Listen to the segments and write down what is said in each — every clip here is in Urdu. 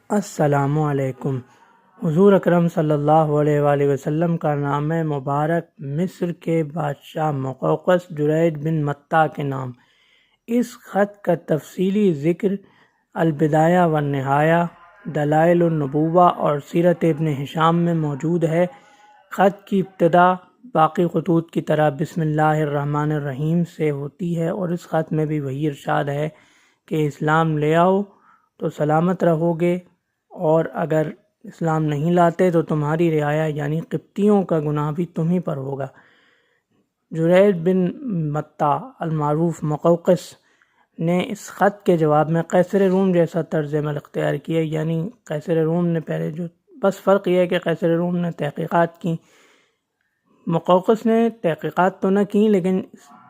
السلام علیکم۔ حضور اکرم صلی اللہ علیہ وآلہ وسلم کا نام مبارک مصر کے بادشاہ مقوقس جریج بن متہ کے نام۔ اس خط کا تفصیلی ذکر البدایہ والنہایہ، دلائل النبوہ اور سیرت ابن ہشام میں موجود ہے۔ خط کی ابتدا باقی خطوط کی طرح بسم اللہ الرحمن الرحیم سے ہوتی ہے، اور اس خط میں بھی وہی ارشاد ہے کہ اسلام لے آؤ تو سلامت رہو گے، اور اگر اسلام نہیں لاتے تو تمہاری رعایا یعنی قبطیوں کا گناہ بھی تمہیں پر ہوگا۔ جریج بن متہ المعروف مقوقس نے اس خط کے جواب میں قیصر روم جیسا طرز عمل اختیار کیا، یعنی قیصر روم نے پہلے بس فرق یہ ہے کہ قیصر روم نے تحقیقات کی، مقوقس نے تحقیقات تو نہ کی لیکن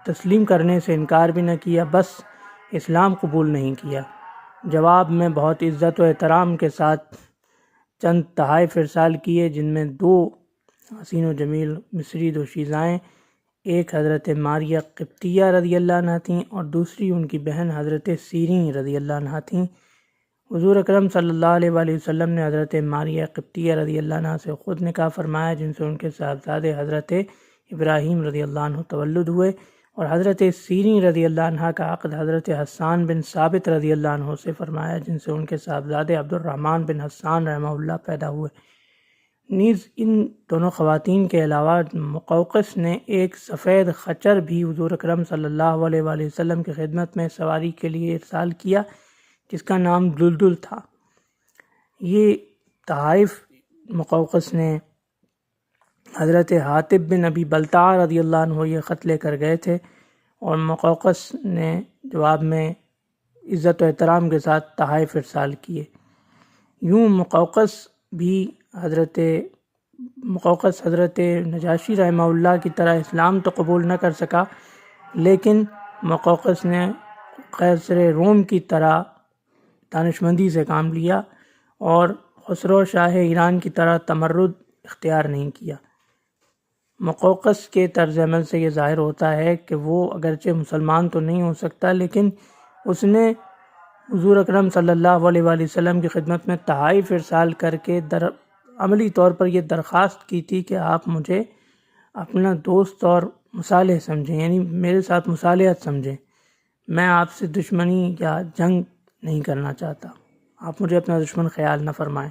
تسلیم کرنے سے انکار بھی نہ کیا، بس اسلام قبول نہیں کیا۔ جواب میں بہت عزت و احترام کے ساتھ چند تحائف ارسال کیے، جن میں 2 حسین و جمیل مصری دوشیزائیں، ایک حضرت ماریہ قبطیہ رضی اللہ عنہ تھیں اور دوسری ان کی بہن حضرت سیرین رضی اللہ عنہ تھیں۔ حضور اکرم صلی اللہ علیہ وآلہ وسلم نے حضرت ماریہ قبطیہ رضی اللہ عنہ سے خود نکاح فرمایا، جن سے ان کے صاحبزادے حضرت ابراہیم رضی اللہ عنہ تولد ہوئے، اور حضرت سیرین رضی اللہ عنہ کا عقد حضرت حسان بن ثابت رضی اللہ عنہ سے فرمایا، جن سے ان کے صاحبزادے عبد الرحمن بن حسان رحمہ اللہ پیدا ہوئے۔ نیز ان دونوں خواتین کے علاوہ مقوقس نے ایک سفید خچر بھی حضور اکرم صلی اللہ علیہ وآلہ وسلم کی خدمت میں سواری کے لیے ارسال کیا، جس کا نام دلدل تھا۔ یہ تحائف مقوقس نے حضرت حاتب بن ابی بلتع رضی اللہ عنہ یہ خط لے کر گئے تھے، اور مقوقس نے جواب میں عزت و احترام کے ساتھ تحائف ارسال کیے۔ یوں مقوقس حضرت نجاشی رحمہ اللہ کی طرح اسلام تو قبول نہ کر سکا، لیکن مقوقس نے قیصر روم کی طرح دانشمندی سے کام لیا اور خسرو شاہ ایران کی طرح تمرد اختیار نہیں کیا۔ مقوقس کے طرز عمل سے یہ ظاہر ہوتا ہے کہ وہ اگرچہ مسلمان تو نہیں ہو سکتا، لیکن اس نے حضور اکرم صلی اللہ علیہ وآلہ وسلم کی خدمت میں تحائف ارسال کر کے عملی طور پر یہ درخواست کی تھی کہ آپ مجھے اپنا دوست اور مصالح سمجھیں، یعنی میرے ساتھ مصالحت سمجھیں، میں آپ سے دشمنی یا جنگ نہیں کرنا چاہتا، آپ مجھے اپنا دشمن خیال نہ فرمائیں۔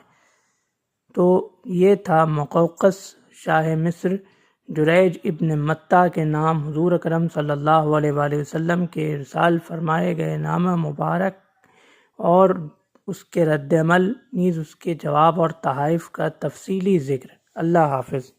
تو یہ تھا مقوقس شاہ مصر جریج ابن متہ کے نام حضور اکرم صلی اللہ علیہ وآلہ وسلم کے ارسال فرمائے گئے نامہ مبارک، اور اس کے رد عمل نیز اس کے جواب اور تحائف کا تفصیلی ذکر۔ اللہ حافظ۔